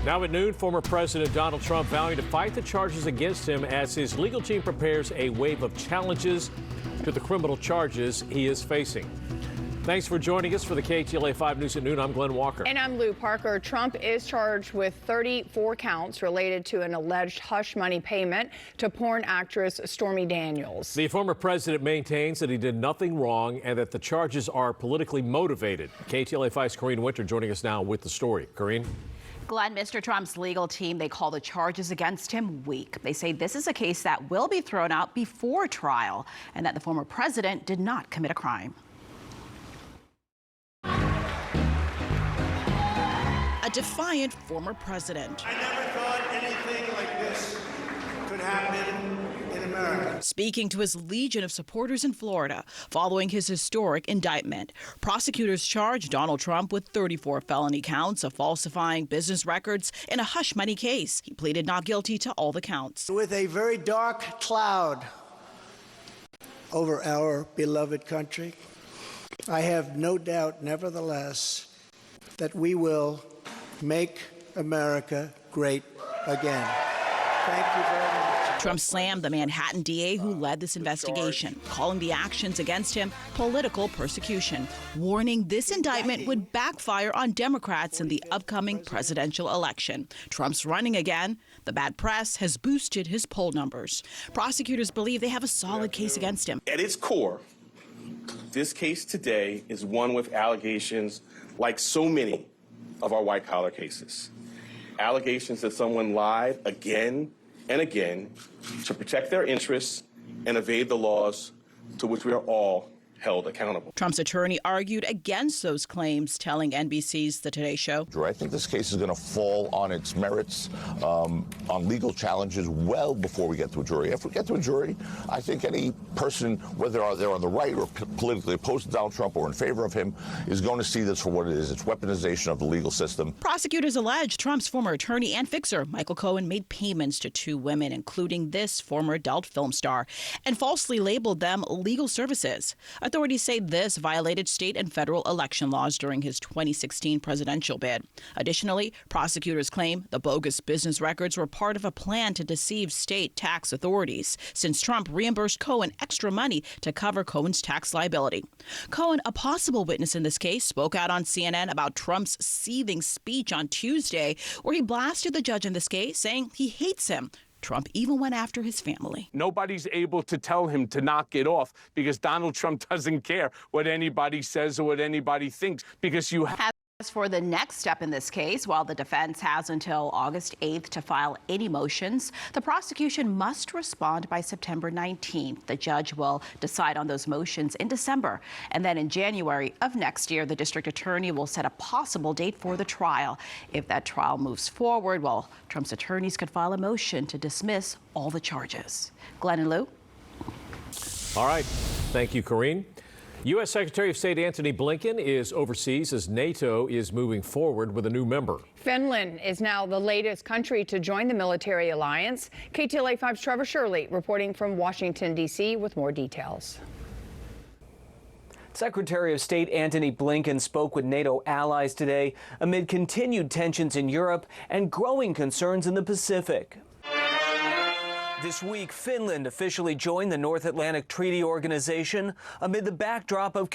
Now at noon, former President Donald Trump vowing to fight the charges against him as his legal team prepares a wave of challenges to the criminal charges he is facing. Thanks for joining us for the KTLA 5 News at noon. I'm Glenn Walker. And I'm Lou Parker. Trump is charged with 34 counts related to an alleged hush money payment to porn actress Stormy Daniels. The former president maintains that he did nothing wrong and that the charges are politically motivated. KTLA 5's Corrine Winter joining us now with the story. Corrine? Glenn, Mr. Trump's legal team, they call the charges against him weak. They say this is a case that will be thrown out before trial and that the former president did not commit a crime. A defiant former president. I never thought anything like this could happen in America. Speaking to his legion of supporters in Florida following his historic indictment. Prosecutors charged Donald Trump with 34 felony counts of falsifying business records in a hush money case. He pleaded not guilty to all the counts. With a very dark cloud over our beloved country, I have no doubt, nevertheless, that we will make America great again. Thank you very much. Trump slammed the Manhattan DA who led this investigation, calling the actions against him political persecution, warning this indictment would backfire on Democrats in the upcoming presidential election. Trump's running again. The bad press has boosted his poll numbers. Prosecutors believe they have a solid case against him. At its core, this case today is one with allegations like so many of our white-collar cases. Allegations that someone lied again and again to protect their interests and evade the laws to which we are all held accountable. Trump's attorney argued against those claims, telling NBC's The Today Show. I think this case is going to fall on its merits, on legal challenges, well before we get to a jury. If we get to a jury, I think any person, whether they're on the right or politically opposed to Donald Trump or in favor of him, is going to see this for what it is. It's weaponization of the legal system. Prosecutors allege Trump's former attorney and fixer, Michael Cohen, made payments to two women, including this former adult film star, and falsely labeled them legal services. Authorities say this violated state and federal election laws during his 2016 presidential bid. Additionally, prosecutors claim the bogus business records were part of a plan to deceive state tax authorities, since Trump reimbursed Cohen extra money to cover Cohen's tax liability. Cohen, a possible witness in this case, spoke out on CNN about Trump's seething speech on Tuesday, where he blasted the judge in this case, saying he hates him. Trump even went after his family. Nobody's able to tell him to knock it off because Donald Trump doesn't care what anybody says or what anybody thinks, because you have. As for the next step in this case, while the defense has until August 8th to file any motions, the prosecution must respond by September 19th. The judge will decide on those motions in December. And then in January of next year, the district attorney will set a possible date for the trial. If that trial moves forward, well, Trump's attorneys could file a motion to dismiss all the charges. Glenn and Lou. All right. Thank you, Corrine. U.S. Secretary of State Antony Blinken is overseas as NATO is moving forward with a new member. Finland is now the latest country to join the military alliance. KTLA 5's Trevor Shirley reporting from Washington, D.C. with more details. Secretary of State Antony Blinken spoke with NATO allies today amid continued tensions in Europe and growing concerns in the Pacific. This week, Finland officially joined the North Atlantic Treaty Organization amid the backdrop of